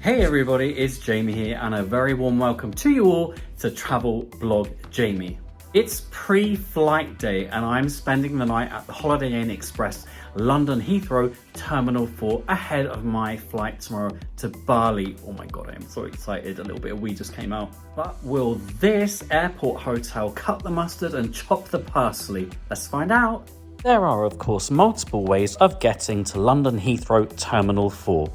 Hey everybody, it's Jamie here and a very warm welcome to you all to Travel Blog Jamie. It's pre-flight day and I'm spending the night at the Holiday Inn Express London Heathrow Terminal 4 ahead of my flight tomorrow to Bali. Oh my god, I am so excited. A little bit of wee just came out. But will this airport hotel cut the mustard and chop the parsley? Let's find out. There are, of course, multiple ways of getting to London Heathrow Terminal 4.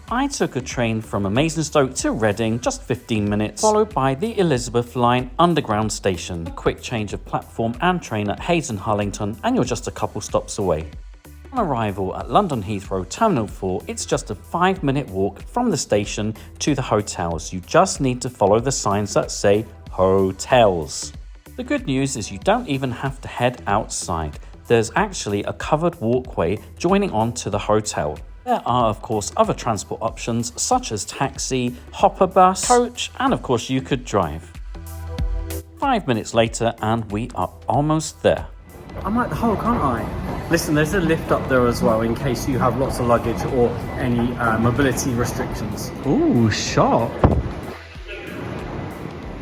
I took a train from Basingstoke to Reading, just 15 minutes, followed by the Elizabeth Line Underground station. A quick change of platform and train at Hayes and Harlington, and you're just a couple stops away. On arrival at London Heathrow Terminal 4, it's just a 5-minute walk from the station to the hotels. You just need to follow the signs that say hotels. The good news is you don't even have to head outside. There's actually a covered walkway joining on to the hotel. There are, of course, other transport options such as taxi, hopper bus, coach, and of course you could drive. 5 minutes later and we are almost there. I'm like the Hulk, aren't I? Listen, there's a lift up there as well in case you have lots of luggage or any mobility restrictions. Ooh, shop.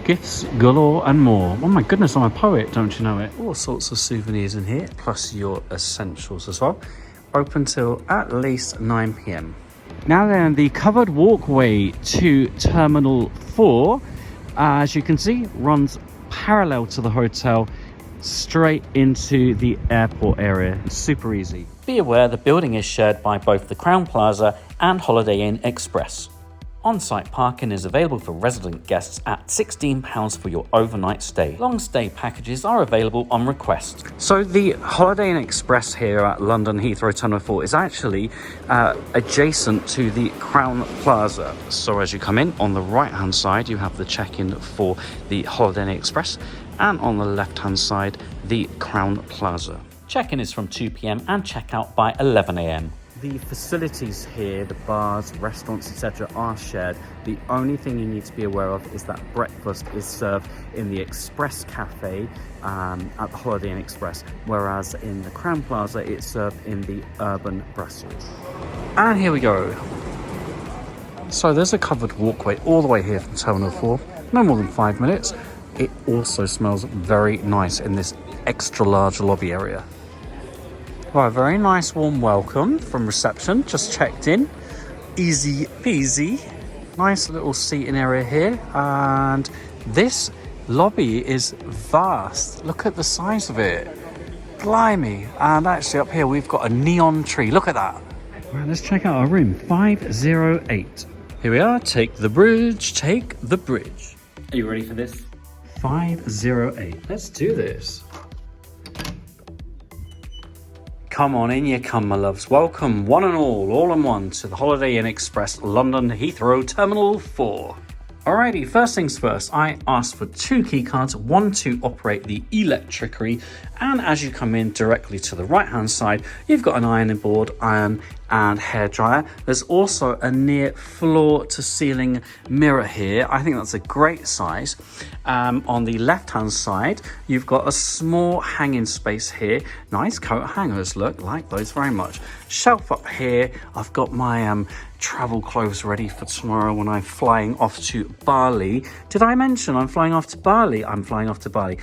Gifts galore and more. Oh my goodness, I'm a poet, don't you know it? All sorts of souvenirs in here, plus your essentials as well. Open till at least 9 p.m. Now then, the covered walkway to Terminal 4, as you can see, runs parallel to the hotel, straight into the airport area. Super easy. Be aware the building is shared by both the Crowne Plaza and Holiday Inn Express. On-site parking is available for resident guests at £16 for your overnight stay. Long stay packages are available on request. So the Holiday Inn Express here at London Heathrow Terminal 4 is actually adjacent to the Crowne Plaza. So as you come in, on the right-hand side, you have the check-in for the Holiday Inn Express, and on the left-hand side, the Crowne Plaza. Check-in is from 2 p.m. and check-out by 11 a.m. The facilities here, the bars, restaurants, etc. are shared. The only thing you need to be aware of is that breakfast is served in the Express Cafe at the Holiday Inn Express, whereas in the Crowne Plaza it's served in the Urban Brussels. And here we go. So there's a covered walkway all the way here from Terminal 4, no more than 5 minutes. It also smells very nice in this extra large lobby area. Right, very nice warm welcome from reception, just checked in, easy peasy. Nice little seating area here, and this lobby is vast. Look at the size of it, blimey. And actually up here we've got a neon tree, look at that. Right, let's check out our room, 508. Here we are, take the bridge, take the bridge. Are you ready for this? 508, let's do this. Come on in, you come, my loves. Welcome, one and all in one, to the Holiday Inn Express London Heathrow Terminal 4. Alrighty, first things first, I asked for 2 key cards, one to operate the electricary, and as you come in directly to the right hand side, you've got an ironing board, iron and hairdryer. There's also a near floor to ceiling mirror here. I think that's a great size. On the left hand side, you've got a small hanging space here. Nice coat hangers, look, like those very much. Shelf up here, I've got my travel clothes ready for tomorrow when I'm flying off to Bali. Did I mention I'm flying off to Bali? I'm flying off to Bali.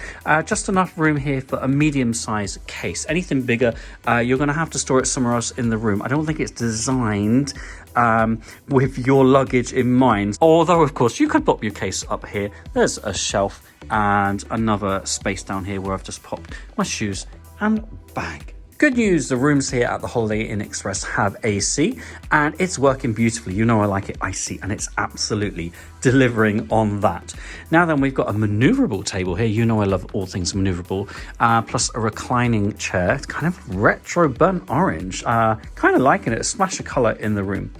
Just enough room here for a medium-sized case. Anything bigger, you're going to have to store it somewhere else in the room. I don't think it's designed with your luggage in mind. Although, of course, you could pop your case up here. There's a shelf and another space down here where I've just popped my shoes and bag. Good news, the rooms here at the Holiday Inn Express have AC and it's working beautifully. You know I like it icy and it's absolutely delivering on that. Now then, we've got a maneuverable table here. You know I love all things maneuverable, plus a reclining chair. It's kind of retro burnt orange, kind of liking it, a splash of colour in the room.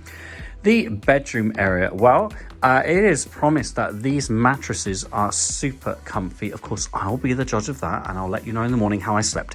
The bedroom area, well, it is promised that these mattresses are super comfy. Of course, I'll be the judge of that and I'll let you know in the morning how I slept.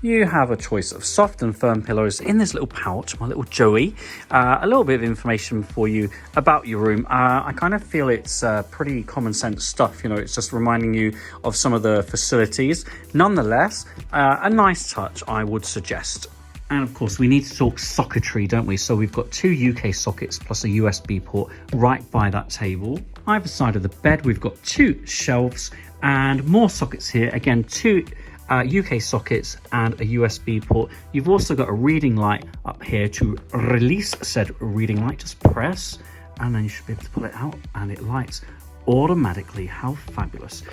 You have a choice of soft and firm pillows in this little pouch, my little Joey. A little bit of information for you about your room. I kind of feel it's pretty common sense stuff, you know, it's just reminding you of some of the facilities. Nonetheless, a nice touch, I would suggest. And of course, we need to talk socketry, don't we? So we've got 2 UK sockets plus a USB port right by that table. Either side of the bed, we've got 2 shelves and more sockets here. Again, 2 UK sockets and a USB port. You've also got a reading light up here to release said reading light. Just press and then you should be able to pull it out and it lights automatically. How fabulous.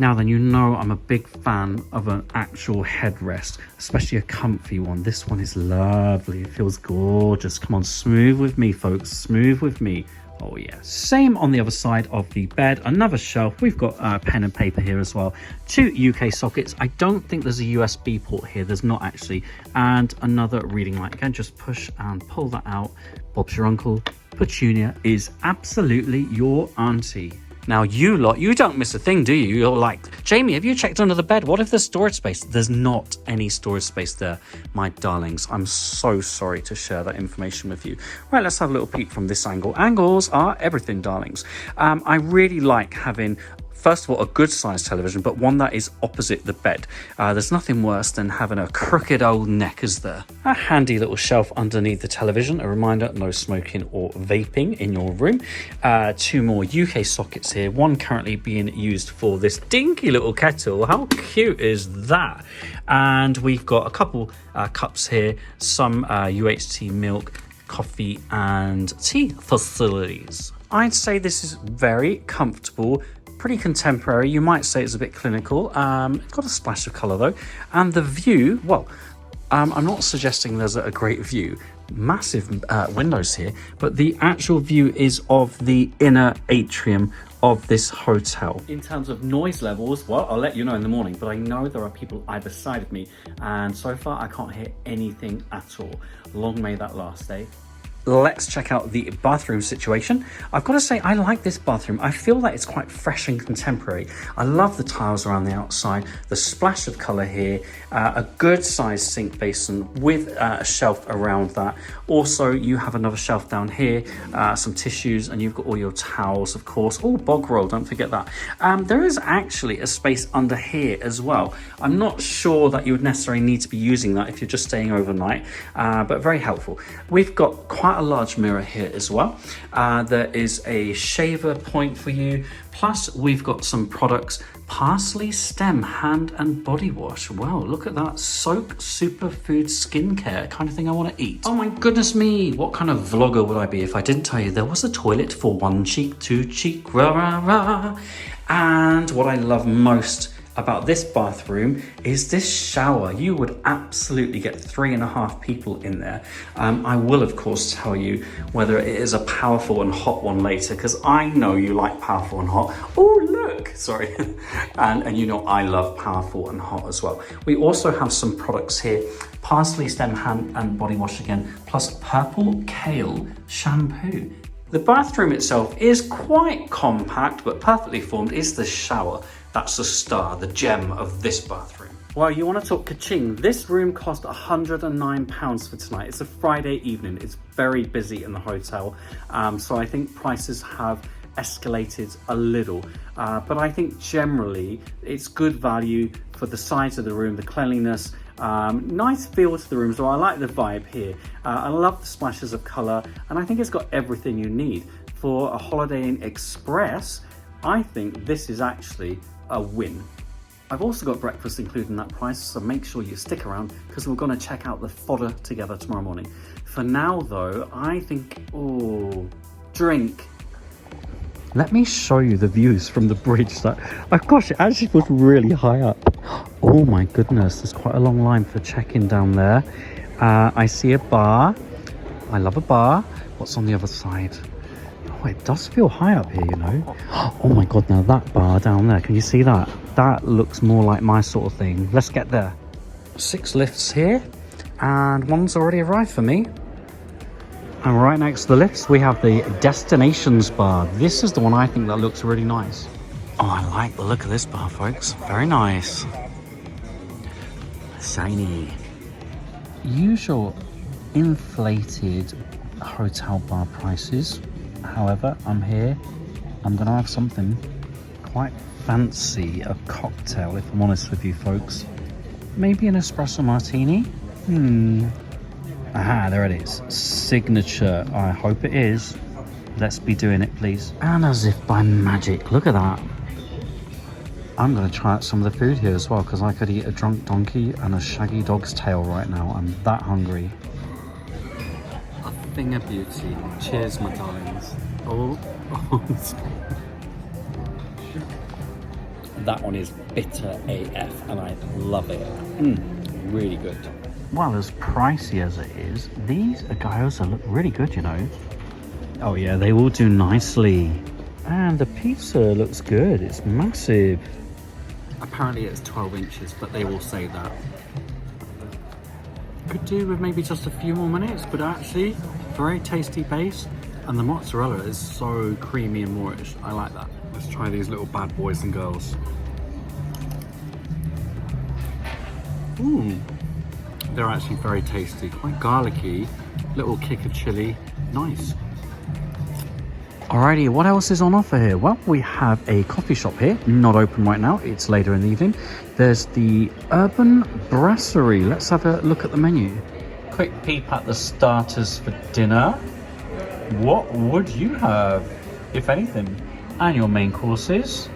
Now then, you know I'm a big fan of an actual headrest, especially a comfy one. This one is lovely. It feels gorgeous. Come on, smooth with me, folks. Smooth with me. Oh yeah. Same on the other side of the bed. Another shelf. We've got pen and paper here as well. 2 UK sockets. I don't think there's a USB port here. There's not actually. And another reading light. Again, just push and pull that out. Bob's your uncle. Petunia is absolutely your auntie. Now you lot, you don't miss a thing, do you? You're like, Jamie, have you checked under the bed? What if there's storage space? There's not any storage space there, my darlings. I'm so sorry to share that information with you. Right, let's have a little peek from this angle. Angles are everything, darlings. I really like having, first of all, a good sized television, but one that is opposite the bed. There's nothing worse than having a crooked old neck, is there? A handy little shelf underneath the television. A reminder, no smoking or vaping in your room. 2 more UK sockets here. One currently being used for this dinky little kettle. How cute is that? And we've got a couple cups here, some UHT milk, coffee and tea facilities. I'd say this is very comfortable, pretty contemporary. You might say it's a bit clinical. It's got a splash of colour though. And the view, well, I'm not suggesting there's a great view. Massive windows here, but the actual view is of the inner atrium of this hotel. In terms of noise levels, well, I'll let you know in the morning, but I know there are people either side of me, and so far I can't hear anything at all. Long may that last, eh? Let's check out the bathroom situation. I've got to say, I like this bathroom. I feel that it's quite fresh and contemporary. I love the tiles around the outside, the splash of colour here, a good sized sink basin with a shelf around that. Also, you have another shelf down here, some tissues, and you've got all your towels, of course. Oh, bog roll, don't forget that. There is actually a space under here as well. I'm not sure that you would necessarily need to be using that if you're just staying overnight, but very helpful. We've got quite a large mirror here as well. There is a shaver point for you, plus we've got some products. Parsley Stem hand and body wash. Wow, look at that. Soak superfood skincare, kind of thing I want to eat. Oh my goodness me, what kind of vlogger would I be if I didn't tell you there was a toilet for 1 cheek, 2 cheek, rah rah rah. And what I love most about this bathroom is this shower. You would absolutely get 3.5 people in there. I will of course tell you whether it is a powerful and hot one later, because I know you like powerful and hot. Oh look, sorry. and you know I love powerful and hot as well. We also have some products here. Parsley Stem hand and body wash again, plus purple kale shampoo. The bathroom itself is quite compact, but perfectly formed is the shower. That's the star, the gem of this bathroom. Well, you want to talk ka-ching. This room cost £109 for tonight. It's a Friday evening. It's very busy in the hotel. So I think prices have escalated a little. But I think generally it's good value for the size of the room, the cleanliness, nice feel to the room. So I like the vibe here. I love the splashes of colour, and I think it's got everything you need. For a Holiday Inn Express, I think this is actually a win. I've also got breakfast included in that price, so make sure you stick around because we're going to check out the fodder together tomorrow morning. For now though, I think, oh, drink. Let me show you the views from the bridge. Oh gosh, it actually feels really high up. Oh my goodness, there's quite a long line for check-in down there. I see a bar. I love a bar. What's on the other side? Oh, it does feel high up here, you know. Oh my god, now that bar down there, can you see that? That looks more like my sort of thing. Let's get there. 6 lifts here, and one's already arrived for me. And right next to the lifts, we have the Destinations bar. This is the one I think that looks really nice. Oh, I like the look of this bar, folks. Very nice. Shiny. Usual inflated hotel bar prices. However, I'm here. I'm going to have something quite fancy, a cocktail, if I'm honest with you, folks. Maybe an espresso martini? Aha, there it is. Signature. I hope it is. Let's be doing it, please. And as if by magic, look at that. I'm going to try out some of the food here as well, because I could eat a drunk donkey and a shaggy dog's tail right now. I'm that hungry. A thing of beauty. Cheers, my darlings. Oh. That one is bitter AF, and I love it. Really good. Well, as pricey as it is, these gyoza look really good, you know. Oh yeah, they will do nicely. And the pizza looks good. It's massive. Apparently it's 12 inches, but they will say that. Could do with maybe just a few more minutes, but actually, very tasty base. And the mozzarella is so creamy and moorish. I like that. Let's try these little bad boys and girls. Ooh, they're actually very tasty. Quite garlicky. Little kick of chili. Nice. Alrighty, what else is on offer here? Well, we have a coffee shop here, not open right now, it's later in the evening. There's the Urban Brasserie. Let's have a look at the menu. Quick peep at the starters for dinner. What would you have, if anything? And your main courses.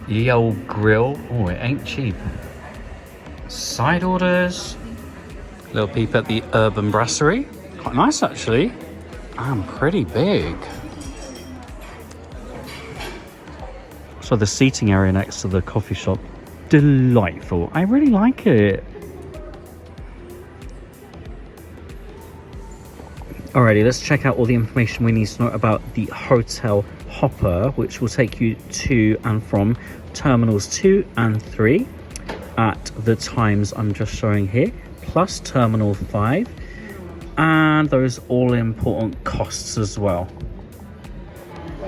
Ye old grill. Oh, it ain't cheap. Side orders. Little peep at the Urban Brasserie. Quite nice, actually. And pretty big. So the seating area next to the coffee shop, delightful. I really like it. Alrighty, let's check out all the information we need to know about the Hotel Hopper, which will take you to and from Terminals 2 and 3 at the times I'm just showing here, plus Terminal 5. And those all-important costs as well.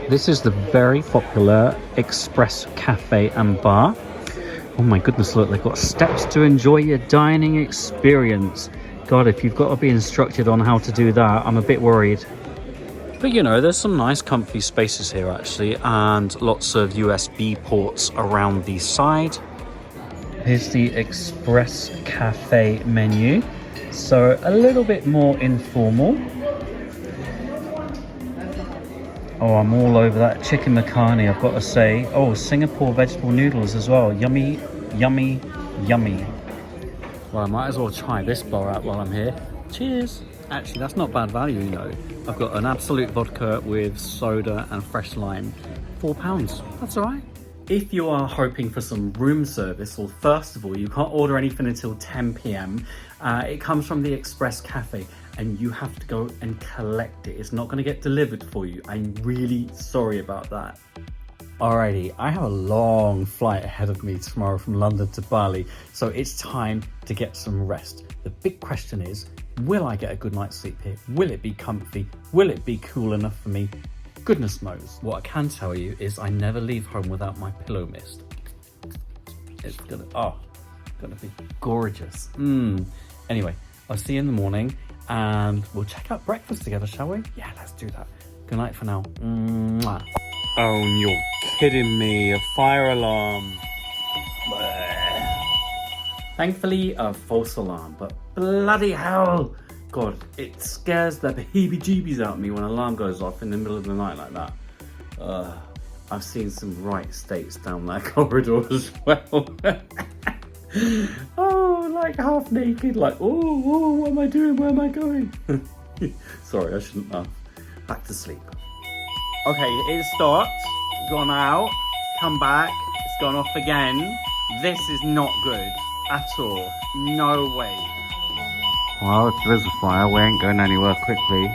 This is the very popular Express Cafe and Bar. Oh my goodness, look, they've got steps to enjoy your dining experience. God, if you've got to be instructed on how to do that, I'm a bit worried. But you know, there's some nice comfy spaces here actually, and lots of USB ports around the side. Here's the Express Cafe menu. So a little bit more informal. Oh, I'm all over that chicken makhani, I've got to say. Oh, Singapore vegetable noodles as well. Yummy, yummy, yummy. Well, I might as well try this bar out while I'm here. Cheers. Actually, that's not bad value, you know. I've got an Absolute vodka with soda and fresh lime. £4. That's all right. If you are hoping for some room service, well, first of all, you can't order anything until 10 p.m. It comes from the Express Cafe and you have to go and collect it. It's not going to get delivered for you. I'm really sorry about that. Alrighty, I have a long flight ahead of me tomorrow from London to Bali, so it's time to get some rest. The big question is, will I get a good night's sleep here? Will it be comfy? Will it be cool enough for me? Goodness knows. What I can tell you is I never leave home without my pillow mist. It's gonna be gorgeous. Anyway, I'll see you in the morning and we'll check out breakfast together, shall we? Yeah, let's do that. Good night for now. Mwah. Oh, you're kidding me. A fire alarm. Bleh. Thankfully, a false alarm, but bloody hell. God, it scares the heebie-jeebies out of me when an alarm goes off in the middle of the night like that. I've seen some right states down that corridor as well. Oh, like half naked, like, oh, what am I doing? Where am I going? Sorry, I shouldn't laugh. Back to sleep. Okay, it stopped, gone out, come back, it's gone off again. This is not good at all. No way. Well, if there's a fire, we ain't going anywhere quickly.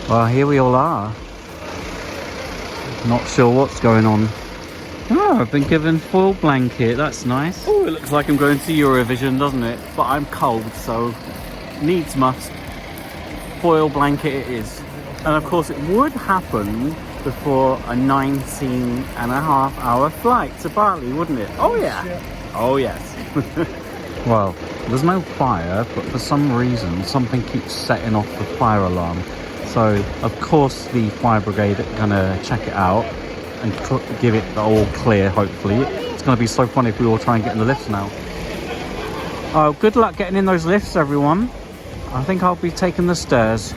Well, here we all are. Not sure what's going on. Oh, I've been given foil blanket, that's nice. Oh, it looks like I'm going to Eurovision, doesn't it? But I'm cold, so needs must. Foil blanket it is. And of course it would happen before a 19.5-hour flight to Bali, wouldn't it? Oh yeah. Oh yes. Well, there's no fire, but for some reason something keeps setting off the fire alarm. So of course the fire brigade are gonna check it out and give it the all clear, hopefully. It's going to be so funny if we all try and get in the lifts now. Oh, good luck getting in those lifts, everyone. I think I'll be taking the stairs.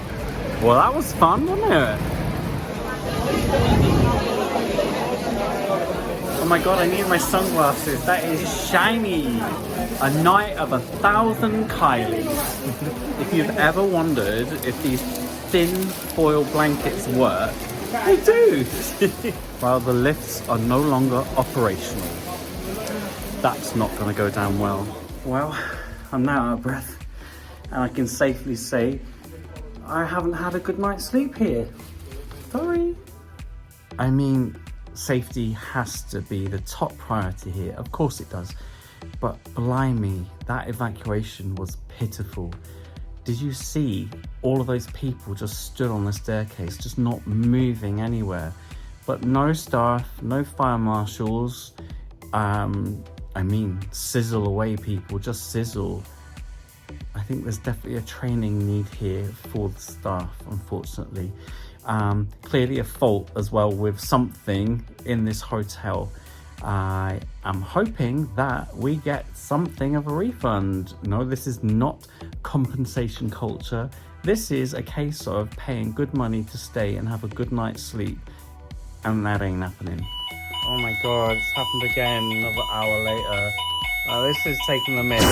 Well, that was fun, wasn't it? Oh my god, I need my sunglasses. That is shiny. A night of 1,000 Kylies. If you've ever wondered if these thin foil blankets work, they do. Well, the lifts are no longer operational. That's not going to go down well. Well, I'm now out of breath, and I can safely say I haven't had a good night's sleep here. Sorry. I mean, safety has to be the top priority here. Of course it does. But blimey, that evacuation was pitiful. Did you see all of those people just stood on the staircase, just not moving anywhere? But no staff, no fire marshals. I mean, sizzle away people, just sizzle. I think there's definitely a training need here for the staff, unfortunately. Clearly a fault as well with something in this hotel. I am hoping that we get something of a refund. No, this is not compensation culture. This is a case of paying good money to stay and have a good night's sleep, and that ain't happening. Oh my god, it's happened again another hour later. This is taking the miss.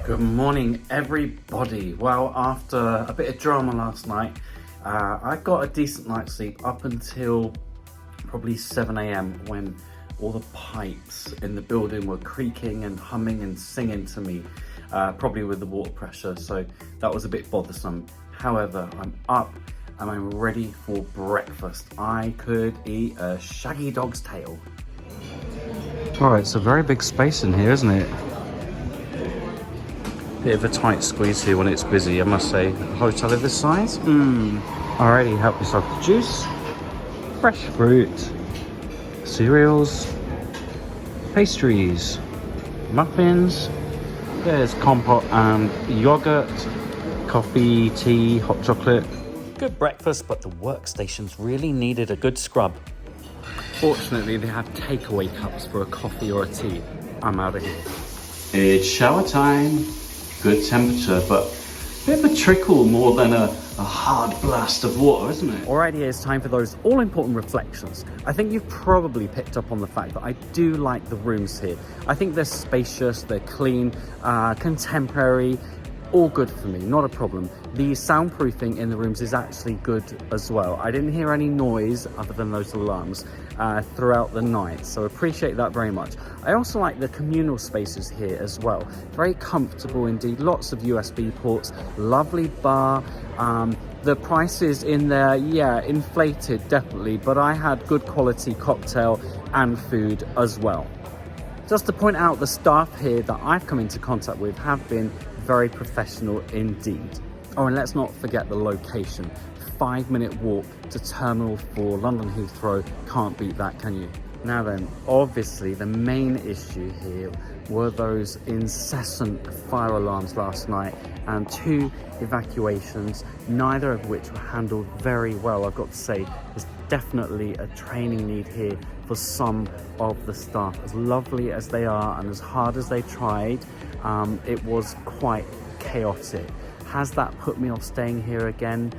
Good morning, everybody. Well, after a bit of drama last night, I got a decent night's sleep up until probably 7 a.m. when all the pipes in the building were creaking and humming and singing to me, probably with the water pressure, so that was a bit bothersome. However, I'm up and I'm ready for breakfast. I could eat a shaggy dog's tail. All right, it's a very big space in here, isn't it? Bit of a tight squeeze here when it's busy, I must say. A hotel of this size? Alrighty, help yourself to juice, fresh fruit, cereals, pastries, muffins. There's compote and yogurt, coffee, tea, hot chocolate. Good breakfast, but the workstations really needed a good scrub. Fortunately, they have takeaway cups for a coffee or a tea. I'm out of here. It's shower time. Good temperature, but a bit of a trickle more than a hard blast of water, isn't it? Alrighty, it's time for those all-important reflections. I think you've probably picked up on the fact that I do like the rooms here. I think they're spacious, they're clean, contemporary, all good for me, not a problem. The soundproofing in the rooms is actually good as well. I didn't hear any noise other than those alarms throughout the night, so appreciate that very much. I also like the communal spaces here as well. Very comfortable indeed, lots of USB ports, lovely bar. The prices in there, yeah, inflated definitely, but I had good quality cocktail and food as well. Just to point out, the staff here that I've come into contact with have been very professional indeed. Oh, and let's not forget the location. 5-minute walk to Terminal 4, London Heathrow. Can't beat that, can you? Now then, obviously the main issue here were those incessant fire alarms last night and 2 evacuations, neither of which were handled very well. I've got to say, there's definitely a training need here for some of the staff. As lovely as they are and as hard as they tried, it was quite chaotic. Has that put me off staying here again?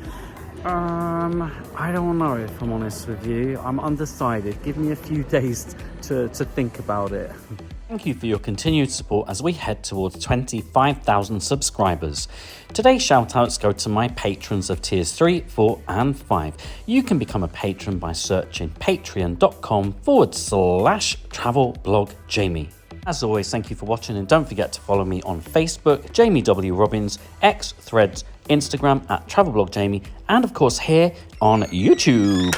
I don't know, if I'm honest with you. I'm undecided. Give me a few days to think about it. Thank you for your continued support as we head towards 25,000 subscribers. Today's shoutouts go to my patrons of tiers 3, 4 and 5. You can become a patron by searching patreon.com/travelblogjamie. As always, thank you for watching, and don't forget to follow me on Facebook, Jamie W. Robbins, X, Threads, Instagram @travelblogjamie, and of course here on YouTube.